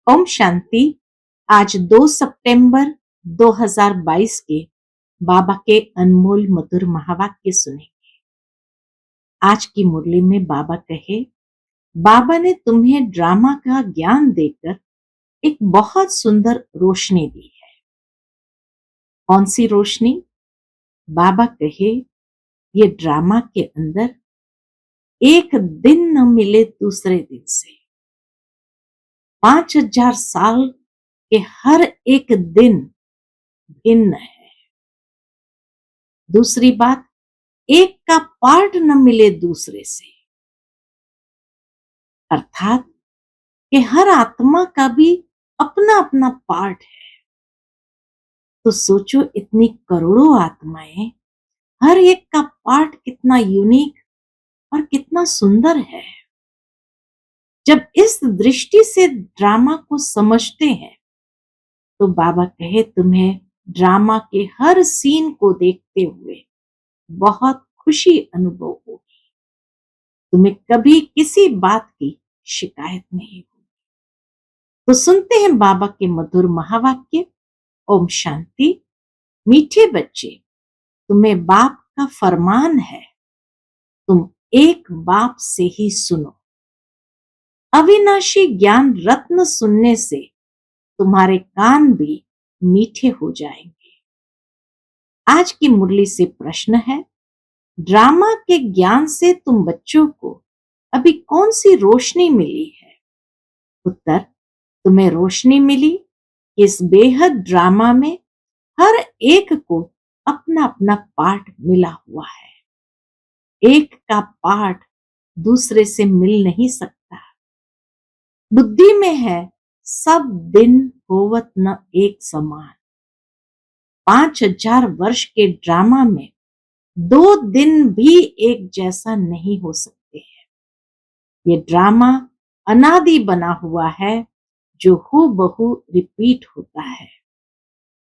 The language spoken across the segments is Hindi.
ओम शांति। आज 2 सितंबर 2022 के बाबा के अनमोल मधुर महावाक्य सुने। आज की मुरली में बाबा कहे, बाबा ने तुम्हें ड्रामा का ज्ञान देकर एक बहुत सुंदर रोशनी दी है। कौन सी रोशनी? बाबा कहे, ये ड्रामा के अंदर एक दिन न मिले दूसरे दिन से 5000 साल के हर एक दिन भिन्न है। दूसरी बात, एक का पार्ट न मिले दूसरे से, अर्थात कि हर आत्मा का भी अपना अपना पार्ट है। तो सोचो, इतनी करोड़ों आत्माएं, हर एक का पार्ट कितना यूनिक और कितना सुंदर है। जब इस दृष्टि से ड्रामा को समझते हैं तो बाबा कहे, तुम्हें ड्रामा के हर सीन को देखते हुए बहुत खुशी अनुभव होगी। तुम्हें कभी किसी बात की शिकायत नहीं होगी। तो सुनते हैं बाबा के मधुर महावाक्य। ओम शांति। मीठे बच्चे, तुम्हें बाप का फरमान है, तुम एक बाप से ही सुनो। अविनाशी ज्ञान रत्न सुनने से तुम्हारे कान भी मीठे हो जाएंगे। आज की मुरली से प्रश्न है, ड्रामा के ज्ञान से तुम बच्चों को अभी कौन सी रोशनी मिली है? उत्तर, तुम्हें रोशनी मिली। इस बेहद ड्रामा में हर एक को अपना अपना पार्ट मिला हुआ है। एक का पार्ट दूसरे से मिल नहीं सकता। बुद्धि में है, सब दिन होवत न एक समान। 5000 वर्ष के ड्रामा में 2 दिन भी एक जैसा नहीं हो सकते हैं। ये ड्रामा अनादि बना हुआ है, जो हूबहू रिपीट होता है।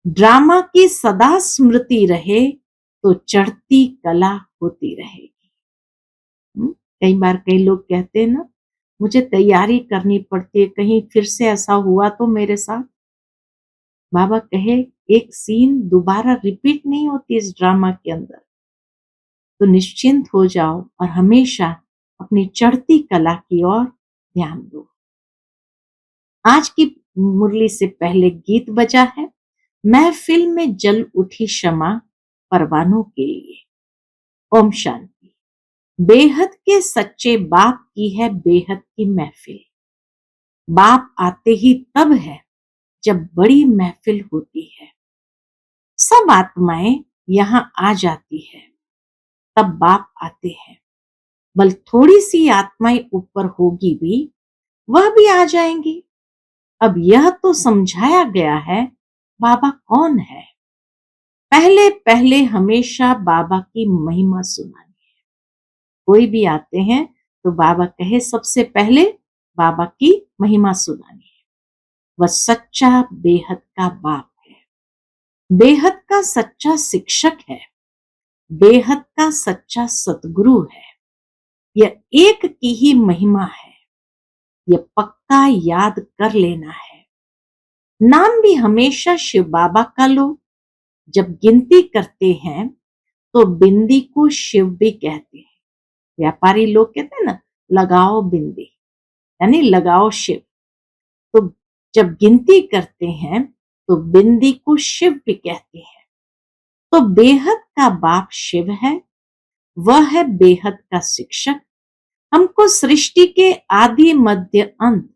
ड्रामा की सदा स्मृति रहे तो चढ़ती कला होती रहेगी। कई बार कई लोग कहते हैं ना, मुझे तैयारी करनी पड़ती है, कहीं फिर से ऐसा हुआ तो मेरे साथ। बाबा कहे, एक सीन दोबारा रिपीट नहीं होती इस ड्रामा के अंदर। तो निश्चिंत हो जाओ और हमेशा अपनी चढ़ती कला की ओर ध्यान दो। आज की मुरली से पहले गीत बजा है, महफिल में जल उठी शमा परवानों के लिए। ओम शांति। बेहद के सच्चे बाप की है बेहद की महफिल। बाप आते ही तब है जब बड़ी महफिल होती है। सब आत्माएं यहां आ जाती है, तब बाप आते हैं। बल थोड़ी सी आत्माएं ऊपर होगी भी, वह भी आ जाएंगी। अब यह तो समझाया गया है बाबा कौन है। पहले पहले हमेशा बाबा की महिमा सुनानी है। कोई भी आते हैं तो बाबा कहे, सबसे पहले बाबा की महिमा सुनानी है। वह सच्चा बेहद का बाप है, बेहद का सच्चा शिक्षक है, बेहद का सच्चा सतगुरु है। यह एक की ही महिमा है, यह पक्का याद कर लेना है। नाम भी हमेशा शिव बाबा का लो। जब गिनती करते हैं तो बिंदी को शिव भी कहते हैं। व्यापारी लोग कहते हैं ना, लगाओ बिंदी, यानी लगाओ शिव। तो जब गिनती करते हैं तो बिंदी को शिव भी कहते हैं। तो बेहद का बाप शिव है, वह है बेहद का शिक्षक। हमको सृष्टि के आदि मध्य अंत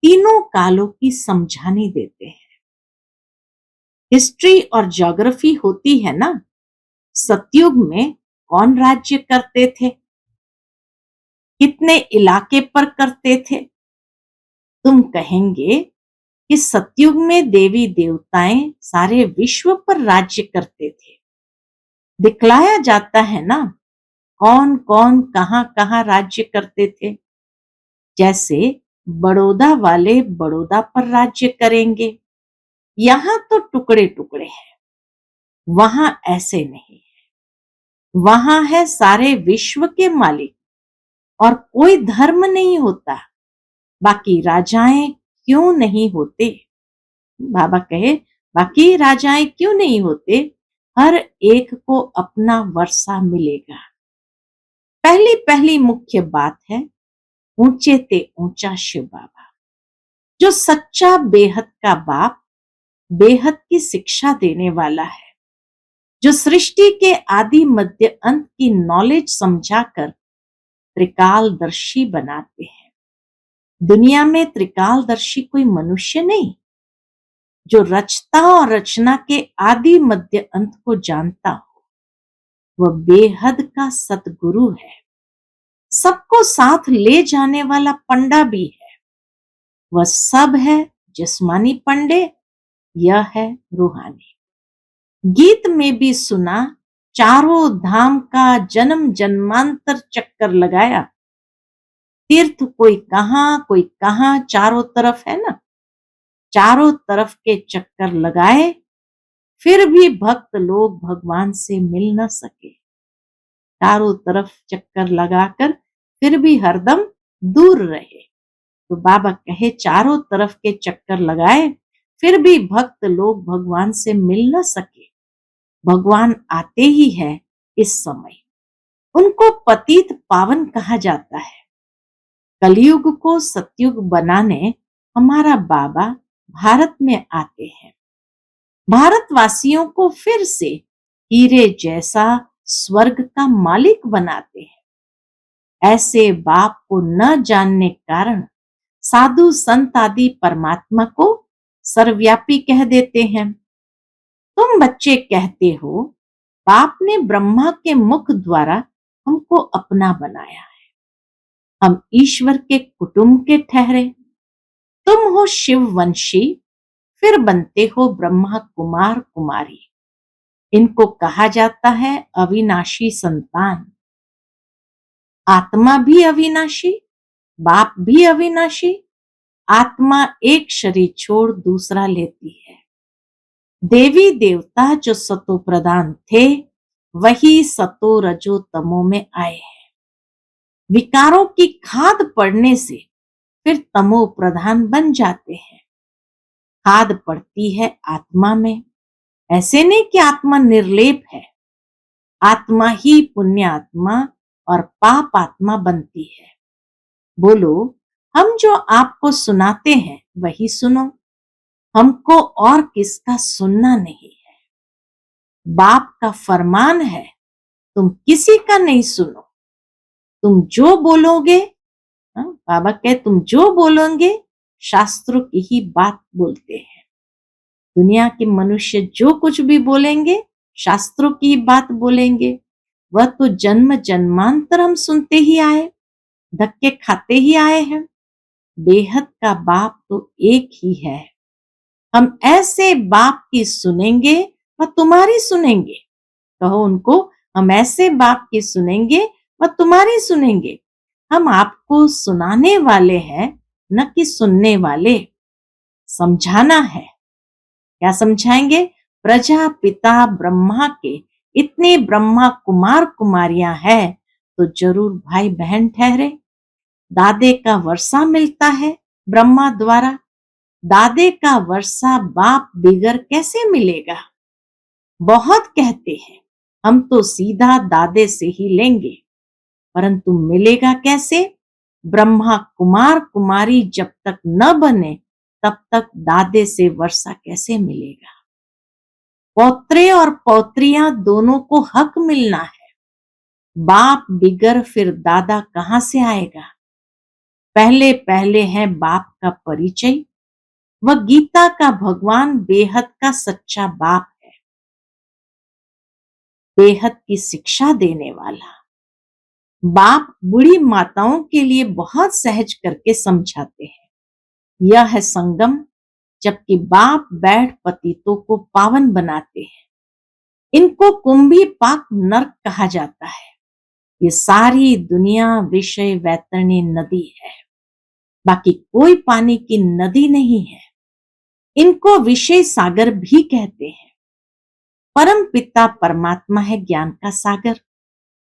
तीनों कालों की समझानी देते हैं। हिस्ट्री और ज्योग्राफी होती है ना। सतयुग में कौन राज्य करते थे, कितने इलाके पर करते थे? तुम कहेंगे कि सतयुग में देवी देवताएं सारे विश्व पर राज्य करते थे। दिखलाया जाता है ना, कौन कौन कहां कहां राज्य करते थे। जैसे बड़ौदा वाले बड़ौदा पर राज्य करेंगे, यहां तो टुकड़े टुकड़े हैं, वहां ऐसे नहीं है। वहां है सारे विश्व के मालिक और कोई धर्म नहीं होता। बाकी राजाएं क्यों नहीं होते? बाबा कहे, बाकी राजाएं क्यों नहीं होते? हर एक को अपना वर्षा मिलेगा। पहली पहली मुख्य बात है, ऊंचे ते ऊंचा शिव बाबा, जो सच्चा बेहद का बाप, बेहद की शिक्षा देने वाला है, जो सृष्टि के आदि मध्य अंत की नॉलेज समझाकर त्रिकालदर्शी बनाते हैं। दुनिया में त्रिकालदर्शी कोई मनुष्य नहीं, जो रचता और रचना के आदि मध्य अंत को जानता हो, वह बेहद का सतगुरु है। सबको साथ ले जाने वाला पंडा भी है। वह सब है जिस्मानी पंडे, यह है रूहानी। गीत में भी सुना, चारों धाम का जन्म जन्मांतर चक्कर लगाया। तीर्थ कोई कहां, चारों तरफ है ना। चारों तरफ के चक्कर लगाए, फिर भी भक्त लोग भगवान से मिल न सके। चारों तरफ चक्कर लगाकर फिर भी हरदम दूर रहे। तो बाबा कहे, चारों तरफ के चक्कर लगाए, फिर भी भक्त लोग भगवान से मिल न सके। भगवान आते ही है इस समय। उनको पतित पावन कहा जाता है। कलयुग को सतयुग बनाने हमारा बाबा भारत में आते हैं। भारतवासियों को फिर से हीरे जैसा स्वर्ग का मालिक बनाते हैं। ऐसे बाप को न जानने कारण साधु संत आदि परमात्मा को सर्वव्यापी कह देते हैं। तुम बच्चे कहते हो, बाप ने ब्रह्मा के मुख द्वारा हमको अपना बनाया है, हम ईश्वर के कुटुंब के ठहरे। तुम हो शिववंशी, फिर बनते हो ब्रह्मा कुमार कुमारी। इनको कहा जाता है अविनाशी संतान। आत्मा भी अविनाशी, बाप भी अविनाशी। आत्मा एक शरीर छोड़ दूसरा लेती है। देवी देवता जो सतो प्रधान थे, वही सतो रजो तमो में आए हैं। विकारों की खाद पड़ने से फिर तमो प्रधान बन जाते हैं। खाद पड़ती है आत्मा में। ऐसे नहीं कि आत्मा निर्लेप है। आत्मा ही पुण्य आत्मा और पाप आत्मा बनती है। बोलो, हम जो आपको सुनाते हैं वही सुनो, हमको और किसका सुनना नहीं है। बाप का फरमान है, तुम किसी का नहीं सुनो। तुम जो बोलोगे, बाबा कहे, तुम जो बोलोगे शास्त्रों की ही बात बोलते हैं। दुनिया के मनुष्य जो कुछ भी बोलेंगे शास्त्रों की बात बोलेंगे। वह तो जन्म जन्मांतर हम सुनते ही आए, धक्के खाते ही आए हैं। बेहद का बाप तो एक ही है। हम ऐसे बाप की सुनेंगे व तुम्हारी सुनेंगे। कहो उनको, हम ऐसे बाप की सुनेंगे व तुम्हारी सुनेंगे। हम आपको सुनाने वाले हैं, न कि सुनने वाले। समझाना है। क्या समझाएंगे? प्रजापिता ब्रह्मा के इतने ब्रह्मा कुमार कुमारियां हैं, तो जरूर भाई बहन ठहरे। दादे का वर्षा मिलता है ब्रह्मा द्वारा। दादे का वर्षा बाप बिगर कैसे मिलेगा? बहुत कहते हैं हम तो सीधा दादे से ही लेंगे, परंतु मिलेगा कैसे? ब्रह्मा कुमार कुमारी जब तक न बने, तब तक दादे से वर्षा कैसे मिलेगा? पौत्रे और पौत्रियां दोनों को हक मिलना है। बाप बिगर फिर दादा कहां से आएगा? पहले पहले है बाप का परिचय। वह गीता का भगवान बेहद का सच्चा बाप है, बेहद की शिक्षा देने वाला। बाप बूढ़ी माताओं के लिए बहुत सहज करके समझाते हैं। यह है संगम, जबकि बाप बैठ पतितों को पावन बनाते हैं। इनको कुंभी पाक नर्क कहा जाता है। ये सारी दुनिया विषय वैतरणी नदी है, बाकी कोई पानी की नदी नहीं है। इनको विषय सागर भी कहते हैं। परम पिता परमात्मा है ज्ञान का सागर,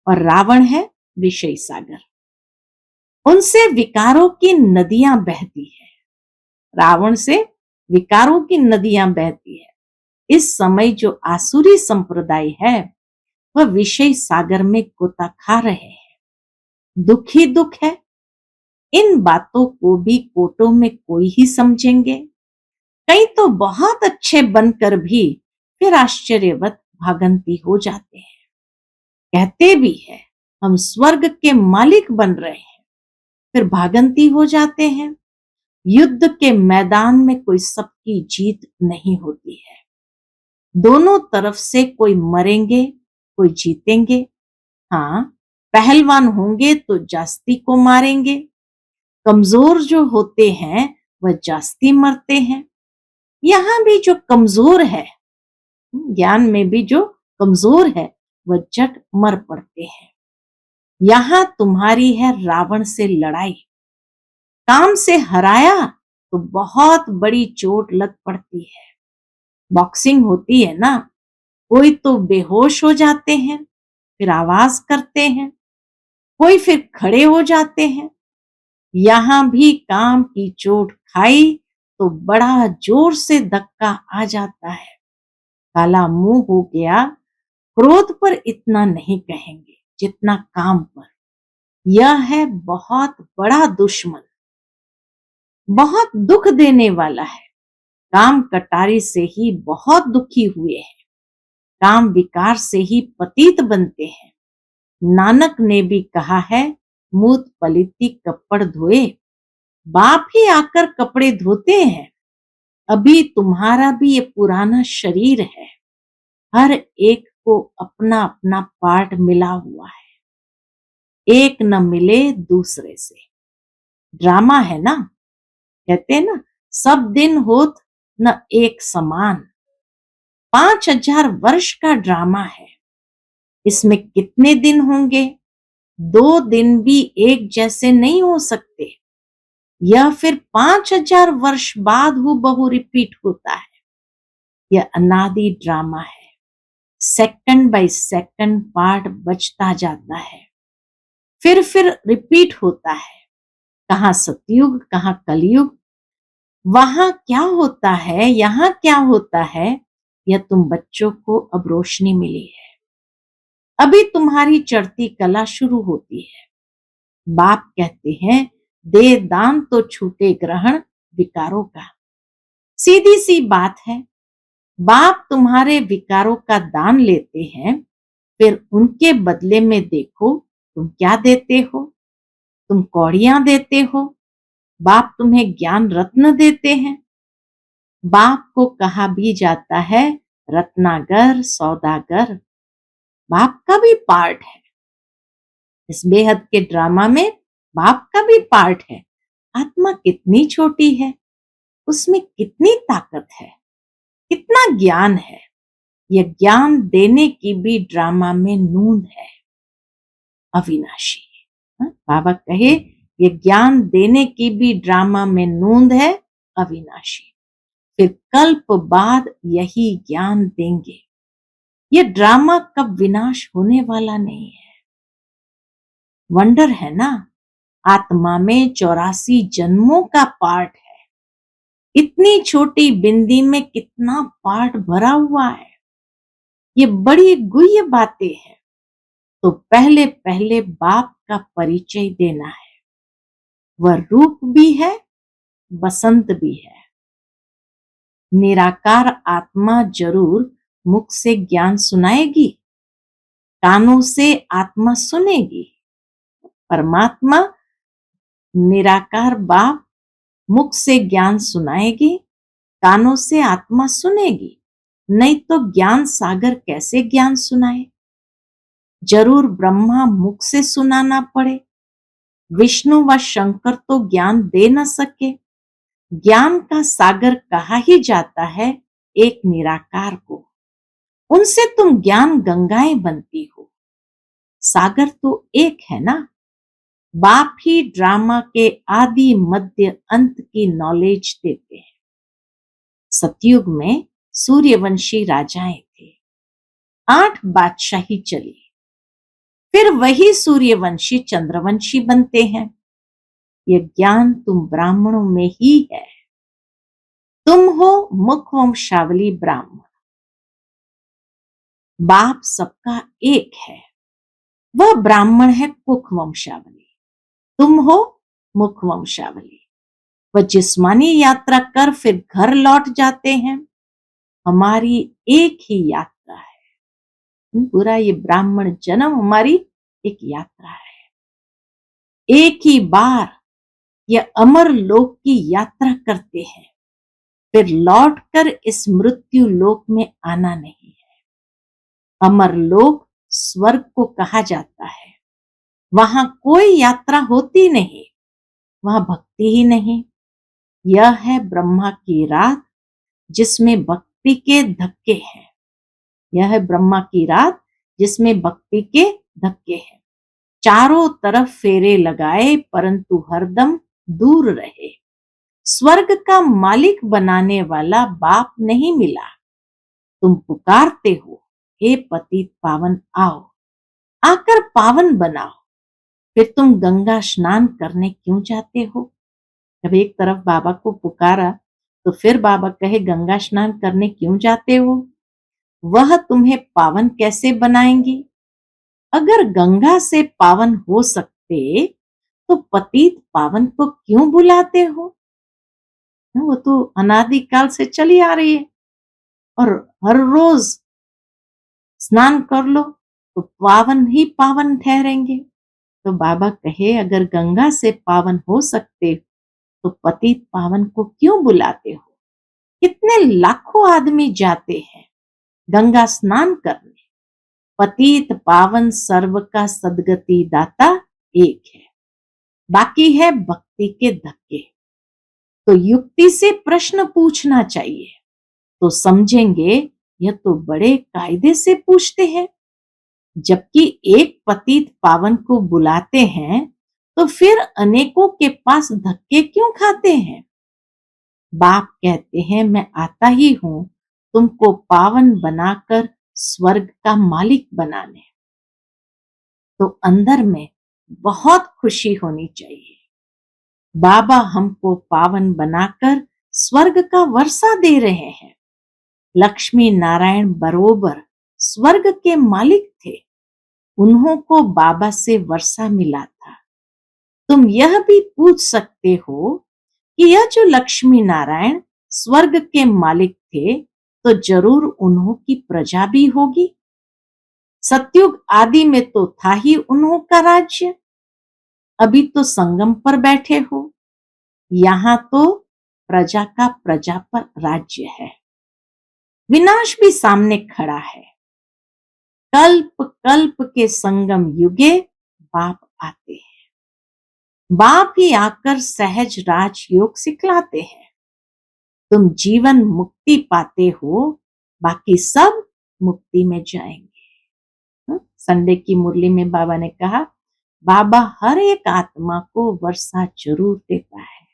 और रावण है विषय सागर। उनसे विकारों की नदियां बहती है। रावण से विकारों की नदियां बहती है। इस समय जो आसुरी संप्रदाय है वह विषय सागर में गोता खा रहे हैं। दुख ही दुख है। इन बातों को भी कोटों में कोई ही समझेंगे। कई तो बहुत अच्छे बनकर भी फिर आश्चर्यवत भागंती हो जाते हैं। कहते भी है हम स्वर्ग के मालिक बन रहे हैं, फिर भागंती हो जाते हैं। युद्ध के मैदान में कोई सबकी जीत नहीं होती है। दोनों तरफ से कोई मरेंगे, कोई जीतेंगे। हाँ, पहलवान होंगे तो जास्ती को मारेंगे। कमजोर जो होते हैं वह जास्ती मरते हैं। यहाँ भी जो कमजोर है, ज्ञान में भी जो कमजोर है वह झट मर पड़ते हैं। यहाँ तुम्हारी है रावण से लड़ाई। काम से हराया तो बहुत बड़ी चोट लग पड़ती है। बॉक्सिंग होती है ना, कोई तो बेहोश हो जाते हैं, फिर आवाज करते हैं, कोई फिर खड़े हो जाते हैं। यहाँ भी काम की चोट खाई तो बड़ा जोर से धक्का आ जाता है। काला मुंह हो गया। क्रोध पर इतना नहीं कहेंगे जितना काम पर। यह है बहुत बड़ा दुश्मन, बहुत दुख देने वाला है। काम कटारी से ही बहुत दुखी हुए हैं। काम विकार से ही पतित बनते हैं। नानक ने भी कहा है, मूत पलिती कपड़ धोए। बाप ही आकर कपड़े धोते हैं। अभी तुम्हारा भी ये पुराना शरीर है। हर एक को अपना अपना पार्ट मिला हुआ है। एक न मिले दूसरे से। ड्रामा है ना, कहते हैं ना, सब दिन होत न एक समान। 5000 वर्ष का ड्रामा है। इसमें कितने दिन होंगे? 2 दिन भी एक जैसे नहीं हो सकते। यह फिर 5000 वर्ष बाद हूबहू रिपीट होता है। यह अनादि ड्रामा है। सेकंड बाय सेकंड पार्ट बचता जाता है, फिर रिपीट होता है। कहाँ सतयुग, कहाँ कलयुग, वहां क्या होता है, यहाँ क्या होता है, यह तुम बच्चों को अब रोशनी मिली है। अभी तुम्हारी चढ़ती कला शुरू होती है। बाप कहते हैं, दे दान तो छूटे ग्रहण विकारों का। सीधी सी बात है। बाप तुम्हारे विकारों का दान लेते हैं, फिर उनके बदले में देखो तुम क्या देते हो। तुम कौड़ियां देते हो, बाप तुम्हें ज्ञान रत्न देते हैं। बाप को कहा भी जाता है रत्नागर, सौदागर। बाप का भी पार्ट है इस बेहद के ड्रामा में। बाप का भी पार्ट है। आत्मा कितनी छोटी है, उसमें कितनी ताकत है, कितना ज्ञान है। यह ज्ञान देने की भी ड्रामा में नूंद है। अविनाशी। बाबा कहे, ये ज्ञान देने की भी ड्रामा में नूंद है। अविनाशी। फिर कल्प बाद यही ज्ञान देंगे। ये ड्रामा कब विनाश होने वाला नहीं है। वंडर है ना, आत्मा में 84 जन्मों का पार्ट है। इतनी छोटी बिंदी में कितना पार्ट भरा हुआ है। ये बड़ी गुह्य बातें हैं। तो पहले पहले बाप का परिचय देना है। वह रूप भी है, बसंत भी है। निराकार आत्मा जरूर मुख से ज्ञान सुनाएगी, कानों से आत्मा सुनेगी। परमात्मा निराकार बाप मुख से ज्ञान सुनाएगी, कानों से आत्मा सुनेगी। नहीं तो ज्ञान सागर कैसे ज्ञान सुनाए। जरूर ब्रह्मा मुख से सुनाना पड़े। विष्णु व शंकर तो ज्ञान दे न सके। ज्ञान का सागर कहा ही जाता है एक निराकार को। उनसे तुम ज्ञान गंगाएं बनती हो। सागर तो एक है ना। बाप ही ड्रामा के आदि मध्य अंत की नॉलेज देते हैं। सतयुग में सूर्यवंशी राजाएं थे। 8 बादशाही चली, फिर वही सूर्यवंशी चंद्रवंशी बनते हैं। यह ज्ञान तुम ब्राह्मणों में ही है। हो मुख वंशावली ब्राह्मण, बाप सबका एक है, वह ब्राह्मण है कुख वंशावली। तुम हो मुख वंशावली। वह जिस्मानी यात्रा कर फिर घर लौट जाते हैं। हमारी एक ही यात्रा है। पूरा ये ब्राह्मण जन्म हमारी एक यात्रा है। एक ही बार ये अमर लोक की यात्रा करते हैं, फिर लौटकर इस मृत्यु लोक में आना नहीं है। अमर लोक स्वर्ग को कहा जाता है। वहां कोई यात्रा होती नहीं, वहां भक्ति ही नहीं। यह है ब्रह्मा की रात जिसमें भक्ति के धक्के हैं। यह है ब्रह्मा की रात जिसमें भक्ति के धक्के हैं। चारों तरफ फेरे लगाए परंतु हरदम दूर रहे। स्वर्ग का मालिक बनाने वाला बाप नहीं मिला। तुम पुकारते हो, हे पतित पावन आओ, आकर पावन बनाओ। फिर तुम गंगा स्नान करने क्यों जाते हो? जब एक तरफ बाबा को पुकारा तो फिर बाबा कहे गंगा स्नान करने क्यों जाते हो? वह तुम्हें पावन कैसे बनाएंगी? अगर गंगा से पावन हो सकते तो पतित पावन को क्यों बुलाते हो? वो तो अनादिकाल से चली आ रही है और हर रोज स्नान कर लो तो पावन ही पावन ठहरेंगे। तो बाबा कहे अगर गंगा से पावन हो सकते तो पतित पावन को क्यों बुलाते हो? कितने लाखों आदमी जाते हैं गंगा स्नान करने। पतित पावन सर्व का सदगति दाता एक है, बाकी है भक्ति के धक्के। तो युक्ति से प्रश्न पूछना चाहिए तो समझेंगे यह तो बड़े कायदे से पूछते हैं। जबकि एक पतित पावन को बुलाते हैं तो फिर अनेकों के पास धक्के क्यों खाते हैं? बाप कहते हैं मैं आता ही हूं तुमको पावन बनाकर स्वर्ग का मालिक बनाने। तो अंदर में बहुत खुशी होनी चाहिए। बाबा हमको पावन बनाकर स्वर्ग का वर्षा दे रहे हैं। लक्ष्मी नारायण बरोबर स्वर्ग के मालिक थे, उन्हों को बाबा से वर्षा मिला था। तुम यह भी पूछ सकते हो कि यह जो लक्ष्मी नारायण स्वर्ग के मालिक थे तो जरूर उन्हों की प्रजा भी होगी। सतयुग आदि में तो था ही उन्हों का राज्य। अभी तो संगम पर बैठे हो, यहां तो प्रजा का प्रजा पर राज्य है। विनाश भी सामने खड़ा है। कल्प कल्प के संगम युगे बाप आते हैं। बाप ही आकर सहज राजयोग सिखलाते हैं। तुम जीवन मुक्ति पाते हो, बाकी सब मुक्ति में जाएंगे। संडे की मुरली में बाबा ने कहा बाबा हर एक आत्मा को वर्षा जरूर देता है,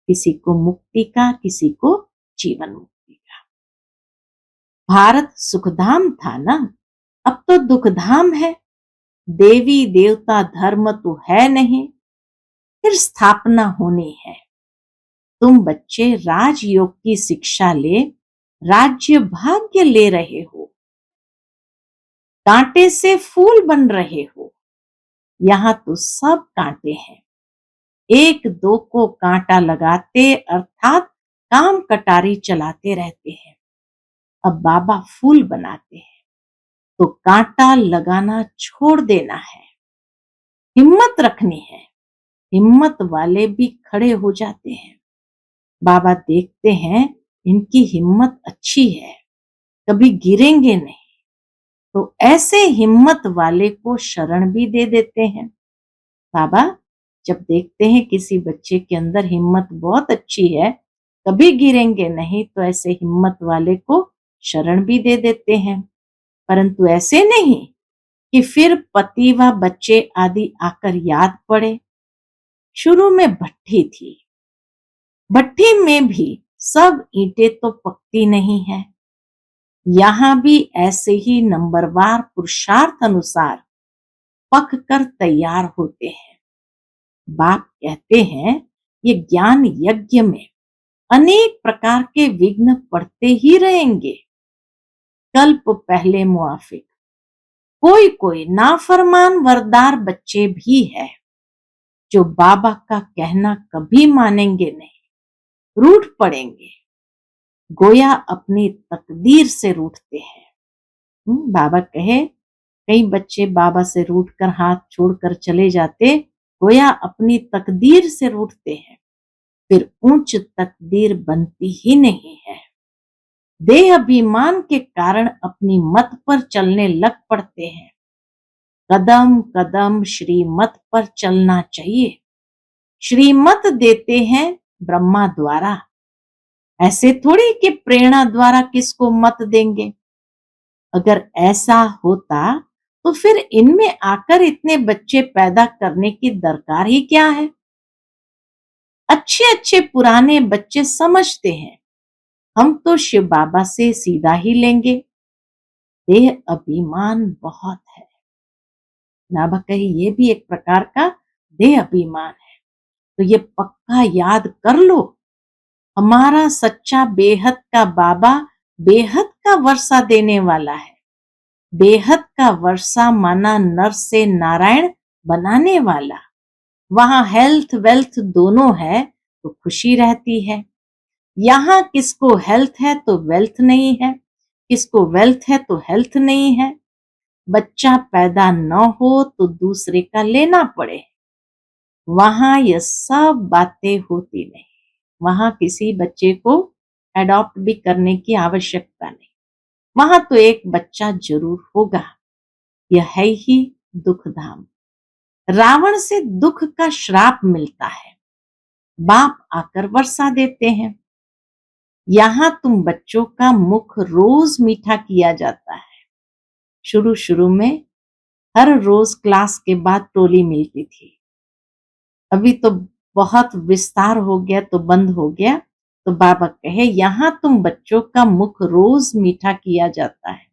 किसी को मुक्ति का, किसी को जीवन मुक्ति का। भारत सुखधाम था ना, अब तो दुखधाम है। देवी देवता धर्म तो है नहीं, फिर स्थापना होनी है। तुम बच्चे राजयोग की शिक्षा ले राज्य भाग्य ले रहे हो, कांटे से फूल बन रहे हो। यहां तो सब कांटे हैं। एक दो को कांटा लगाते अर्थात काम कटारी चलाते रहते हैं। अब बाबा फूल बनाते हैं तो कांटा लगाना छोड़ देना है, हिम्मत रखनी है। हिम्मत वाले भी खड़े हो जाते हैं। बाबा देखते हैं इनकी हिम्मत अच्छी है, कभी गिरेंगे नहीं, तो ऐसे हिम्मत वाले को शरण भी दे देते हैं। बाबा जब देखते हैं किसी बच्चे के अंदर हिम्मत बहुत अच्छी है, कभी गिरेंगे नहीं, तो ऐसे हिम्मत वाले को शरण भी दे देते हैं। परंतु ऐसे नहीं कि फिर पति व बच्चे आदि आकर याद पड़े। शुरू में भट्ठी थी, भट्ठी में भी सब ईंटें तो पकती नहीं है। यहां भी ऐसे ही नंबरवार पुरुषार्थ अनुसार पक कर तैयार होते हैं। बाप कहते हैं ये ज्ञान यज्ञ में अनेक प्रकार के विघ्न पड़ते ही रहेंगे। कल्प पहले मुआफिक कोई कोई नाफरमान वरदार बच्चे भी है जो बाबा का कहना कभी मानेंगे नहीं, रूठ पड़ेंगे, गोया अपनी तकदीर से रूठते हैं। बाबा कहे कई बच्चे बाबा से रूठकर हाथ छोड़कर चले जाते, गोया अपनी तकदीर से रूठते हैं, फिर ऊंच तकदीर बनती ही नहीं है। देह अभिमान के कारण अपनी मत पर चलने लग पड़ते हैं। कदम कदम श्रीमत पर चलना चाहिए। श्रीमत देते हैं ब्रह्मा द्वारा, ऐसे थोड़ी कि प्रेरणा द्वारा किसको मत देंगे। अगर ऐसा होता तो फिर इनमें आकर इतने बच्चे पैदा करने की दरकार ही क्या है। अच्छे अच्छे पुराने बच्चे समझते हैं हम तो शिव बाबा से सीधा ही लेंगे। देह अभिमान बहुत है। बाबा कहे ये भी एक प्रकार का देह अभिमान है, तो ये पक्का याद कर लो। हमारा सच्चा बेहद का बाबा बेहद का वर्षा देने वाला है। बेहद का वर्षा माना नर से नारायण बनाने वाला। वहां हेल्थ वेल्थ दोनों है तो खुशी रहती है। यहाँ किसको हेल्थ है तो वेल्थ नहीं है, किसको वेल्थ है तो हेल्थ नहीं है। बच्चा पैदा न हो तो दूसरे का लेना पड़े। वहां ये सब बातें होती नहीं। वहां किसी बच्चे को अडॉप्ट भी करने की आवश्यकता नहीं। वहां तो एक बच्चा जरूर होगा। यह है ही दुख धाम। रावण से दुख का श्राप मिलता है, बाप आकर वर्षा देते हैं। यहां तुम बच्चों का मुख रोज मीठा किया जाता है। शुरू शुरू में हर रोज क्लास के बाद टोली मिलती थी। अभी तो बहुत विस्तार हो गया तो बंद हो गया। तो बाबा कहे यहाँ तुम बच्चों का मुख रोज मीठा किया जाता है।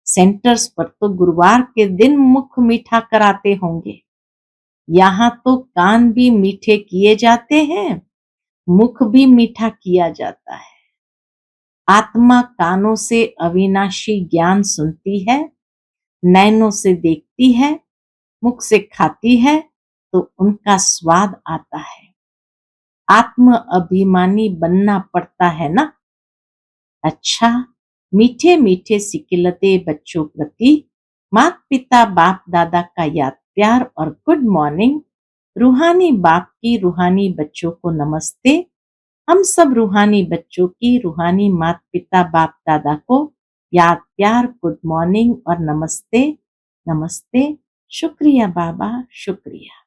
सेंटर्स पर तो गुरुवार के दिन मुख मीठा कराते होंगे। यहाँ तो कान भी मीठे किए जाते हैं, मुख भी मीठा किया जाता है। आत्मा कानों से अविनाशी ज्ञान सुनती है, नैनों से देखती है, मुख से खाती है तो उनका स्वाद आता है। आत्म अभिमानी बनना पड़ता है ना। अच्छा, मीठे मीठे सिकिलते बच्चों प्रति माता पिता बाप दादा का याद प्यार और गुड मॉर्निंग। रूहानी बाप की रूहानी बच्चों को नमस्ते। हम सब रूहानी बच्चों की रूहानी माता पिता बाप दादा को याद प्यार गुड मॉर्निंग और नमस्ते। नमस्ते। शुक्रिया बाबा, शुक्रिया।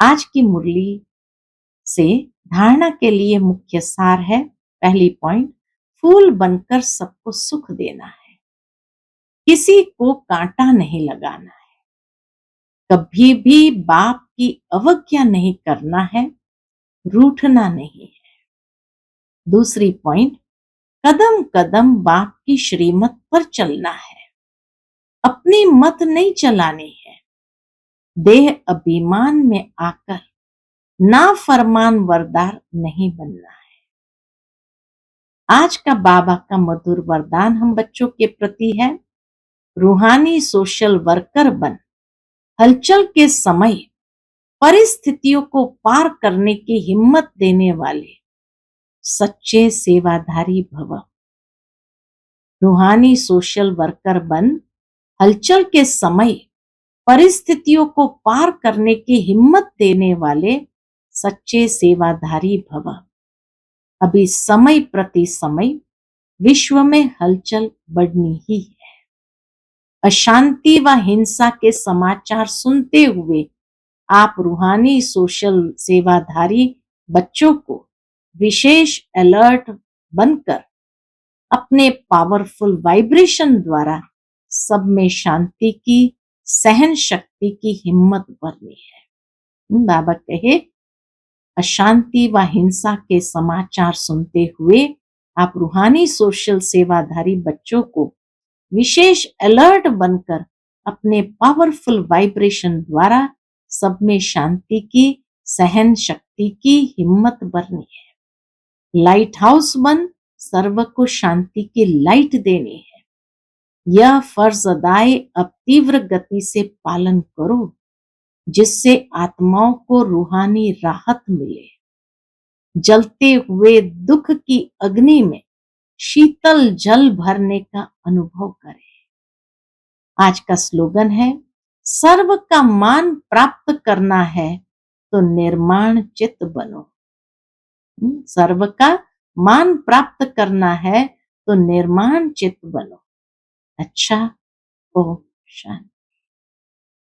आज की मुरली से धारणा के लिए मुख्य सार है। पहली पॉइंट, फूल बनकर सबको सुख देना है, किसी को कांटा नहीं लगाना है, कभी भी बाप की अवज्ञा नहीं करना है, रूठना नहीं है। दूसरी पॉइंट, कदम कदम बाप की श्रीमत पर चलना है, अपनी मत नहीं चलानी है। देह अभिमान में आकर नाफरमान वरदार नहीं बनना है। आज का बाबा का मधुर वरदान हम बच्चों के प्रति है, रूहानी सोशल वर्कर बन, हलचल के समय परिस्थितियों को पार करने की हिम्मत देने वाले सच्चे सेवाधारी भव। रूहानी सोशल वर्कर बन, हलचल के समय परिस्थितियों को पार करने की हिम्मत देने वाले सच्चे सेवाधारी भव। अभी समय प्रति समय विश्व में हलचल बढ़नी ही है। अशांति व हिंसा के समाचार सुनते हुए आप रूहानी सोशल सेवाधारी बच्चों को विशेष अलर्ट बनकर अपने पावरफुल वाइब्रेशन द्वारा सब में शांति की, सहन शक्ति की हिम्मत भरनी है। बाबा कहे अशांति व हिंसा के समाचार सुनते हुए आप रूहानी सोशल सेवाधारी बच्चों को विशेष अलर्ट बनकर अपने पावरफुल वाइब्रेशन द्वारा सब में शांति की, सहन शक्ति की हिम्मत भरनी है। लाइट हाउस बन सर्व को शांति की लाइट देनी है। यह फर्ज अदाए अब तीव्र गति से पालन करो, जिससे आत्माओं को रूहानी राहत मिले। जलते हुए दुख की अग्नि में शीतल जल भरने का अनुभव करें। आज का स्लोगन है, सर्व का मान प्राप्त करना है तो निर्माण चित्त बनो। सर्व का मान प्राप्त करना है तो निर्माण चित्त बनो। अच्छा, ओम शांति।